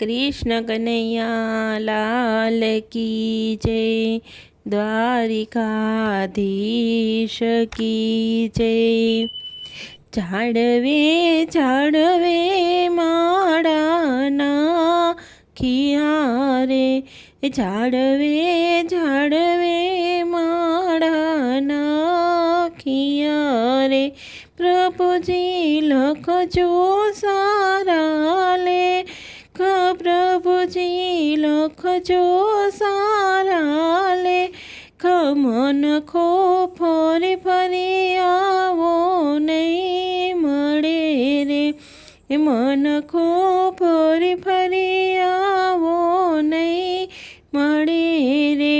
कृष्ण कन्हैया लाल की जय। द्वारिकाधीश की जय। झाड़वे झाड़वे माड़ाना खियारे, झाड़वे झाड़वे माड़ाना खियारे। प्रभुजी लखजो सारा लेख, प्रभुजी लखजो सारा लेख। मन खो फरी फरी आवो नहीं मळे रे, मन खो फरी फरी आवो नहीं मळे रे।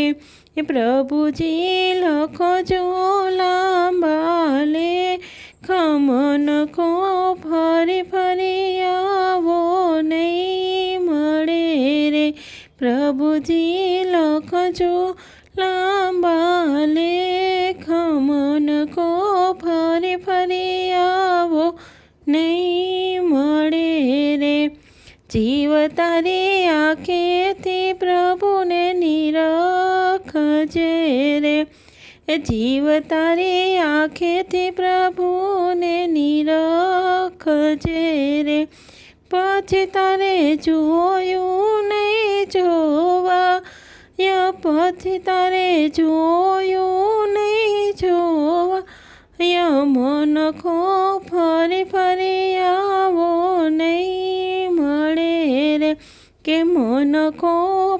प्रभुजी लखजो लांबा लेख, मन खो फरी फरी आवो नहीं मळे रे। प्रभुजी लखजो लांबा लेख, मन को फरी फरी आवो नहीं मळे रे। जीव तारी आँखेथी प्रभुने निरखजे रे, जीव तारी आँखेथी प्रभुने निरखजे रे। पछी तारे जोयुं नहीं जोवा, पछी तारे जोयुं नहीं जोवा। मन खो फरी फरी आवो नहीं मळे रे, के मन खो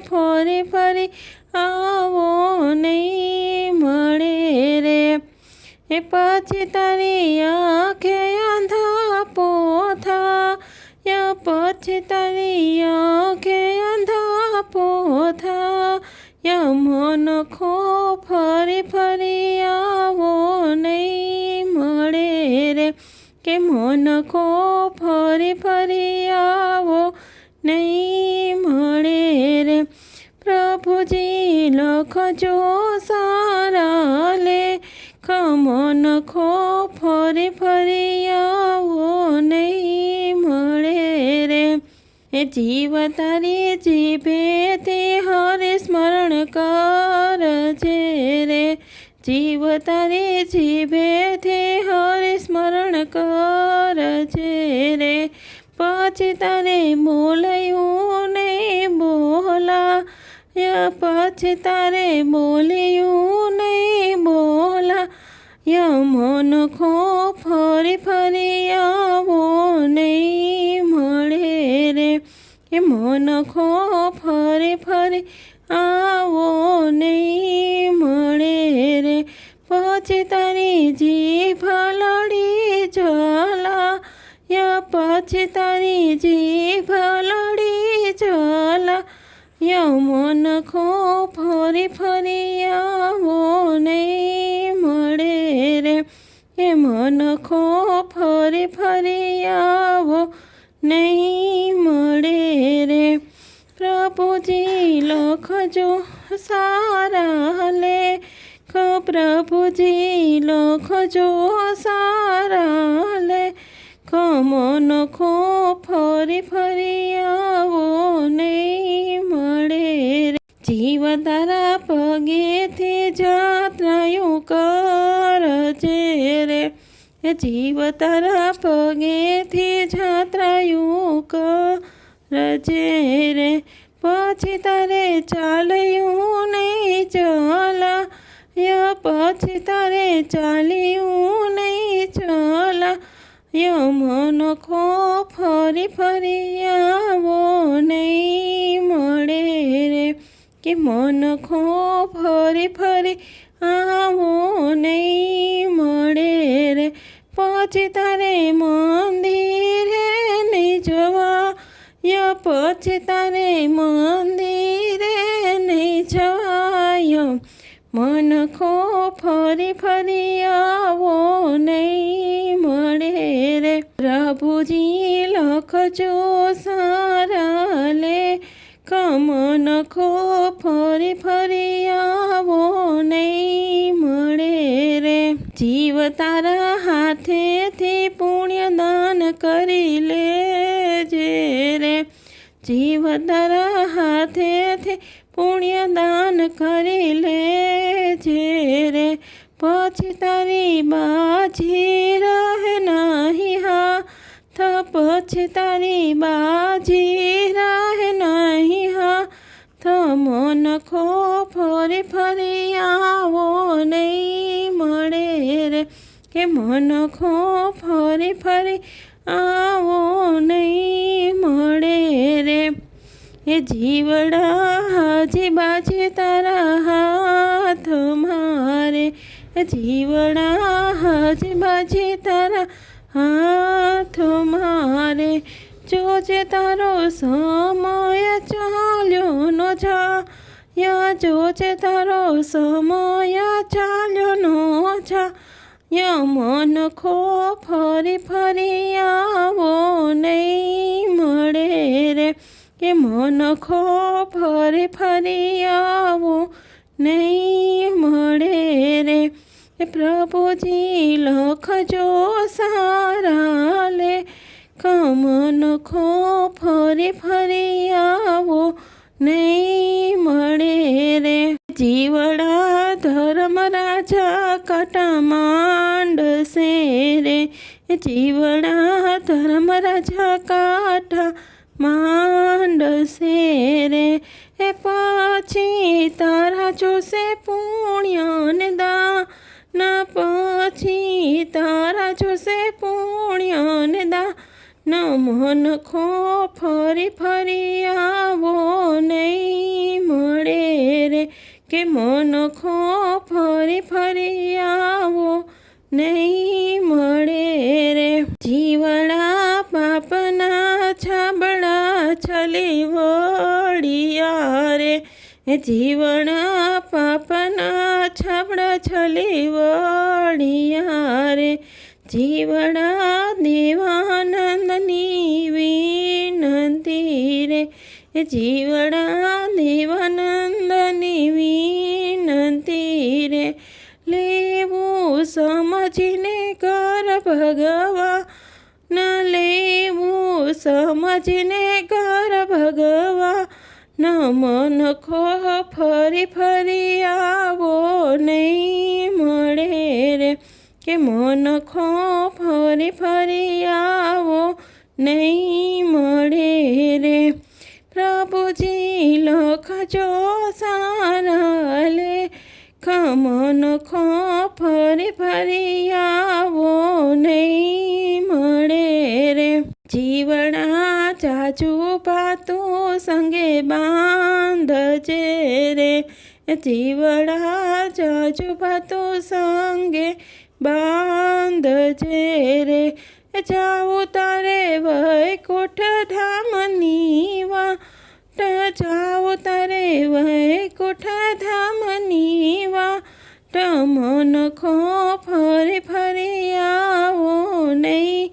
फरी फरी आवो नहीं मळे रे। पछी तारी आँखे अंधा पोथा, पछी तारी आँखे अंधा पोथा। मन खो फरी फरी आवो नहीं मळे रे, के मन खो फरी फरी आवो नहीं मळे रे। प्रभुजी लखजो सारा लेख, मन खो फरी फरी आवो नहीं मळे रे। जीव तारी जीभेथी हरि स्मरण करजे रे, जीव तारी जीभेथी हरि स्मरण करजे रे। पछी तारे बोलयूं नहीं बोला, पछी तारे बोलयूं नहीं बोला। मन खो फरी फरी आवो नहीं मळे रे, मन खो फरी फरी आवो नहीं मळे रे। पछी तारी जीभ लड़ी जला, पछी तारी जीभ लड़ी जला। मन खो फरी फरी आवो नहीं मळे रे, मन खो फरी फरी आवो नहीं मळे रे। प्रभुजी लखजो सारा लेख, प्रभुजी लखजो सारा लेख। मन खो फरी फरी आवो नहीं मळे रे। जीव तारा पगेथी जात्रायूं करजे रे, जीव तारा पगेथी जात्रायूं करजे रे। पछी तारे चाल्यूं नहीं चला, पछी तारे चाल्यूं नहीं चला। मन खो फरी फरी आवो नहीं मळे रे, के मन खो फरी फरी आवो नहीं मळे रे। पछी तारे मंदिरे नहीं जवा, पछी तारे मंदिरे नहीं जवा। मन खो फरी फरी आवो नहीं मळे रे। प्रभुजी लखजो सारा लेख, मन खो फरी फरी आवो नहीं मळे रे। जीव तारा हाथेथी पुण्यदान करी लेजे रे, જીવ તારા હાથેથી પુણ્યદાન કરી લેજે રે, પછી તારી બાજી રહે નહીં હાથ, પછી તારી બાજી રહે નહીં હાથ, મનખો ફરી ફરી આવો નહીં મળે રે, કે મનખો ફરી ફરી આવો નહીં મળે રે, એ જીવડા હાજી બાજી તારા હાથ મારે, જીવડા હાજી બાજી તારા હાથ મારે, જોજે તારો સમય ચાલ્યો નો જાય, જોજે તારો સમય ચાલ્યો નો જાય, મનખો ફરી ફરી આવો નહીં મળે રે, કે મનખો ફરી ફરી આવો નહીં મળે રે, પ્રભુજી લખજો સારા લેખ, મનખો ફરી ફરી આવો નહીં મળે રે, જીવડા ધર્મ રાજા કાંટા માંડશે રે, જીવડા ધર્મ રાજા કાંટા માંડશે રે, એ પછી તારા જોશે પુણ્ય ને દાન, પછી તારા જોશે પુણ્ય ને દાન, મનખો ફરી ફરી આવો નહીં મળે રે, કે મનખો ફરી ફરી આવો નહીં મળે રે, જીવડા પાપના છાબડા છલી વળિયા રે, જીવડા પાપના છાબડા છલી વળિયા રે, જીવડા દેવાનંદની વિનંતી રે, જીવડા દેવાનંદની વિનંતી રે, લેવું સમજીને કર ભગવાન, લેવું સમજીને કર ભગવાન, મનખો ફરી ફરી આવો નહીં મળે રે, કે મનખો ફરી ફરી આવો નહીં મળે રે, પ્રભુજી લખજો સારા લેખ, મનખો ફરી ફરી આવો નહીં મળે રે, જીવડા જાજુ પાતું સંગે બાંધજે રે, જીવડા જાજુ પાતું સંગે બાંધજે રે, જાવું તારે વૈકુંઠ ધામની વાટ, જાવું તારે વૈકુંઠ ધામની વાટ, મનખો ફરી ફરી આવો નહીં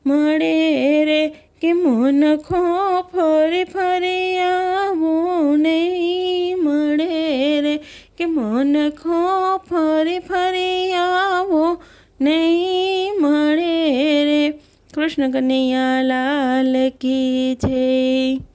મળે રે, કે મનખો ફરી ફરી આવો નહીં મળે રે, કે મનખો ફરી ફરી આવો નહીં મળે રે, કૃષ્ણ કનૈયા લાલ કી જય.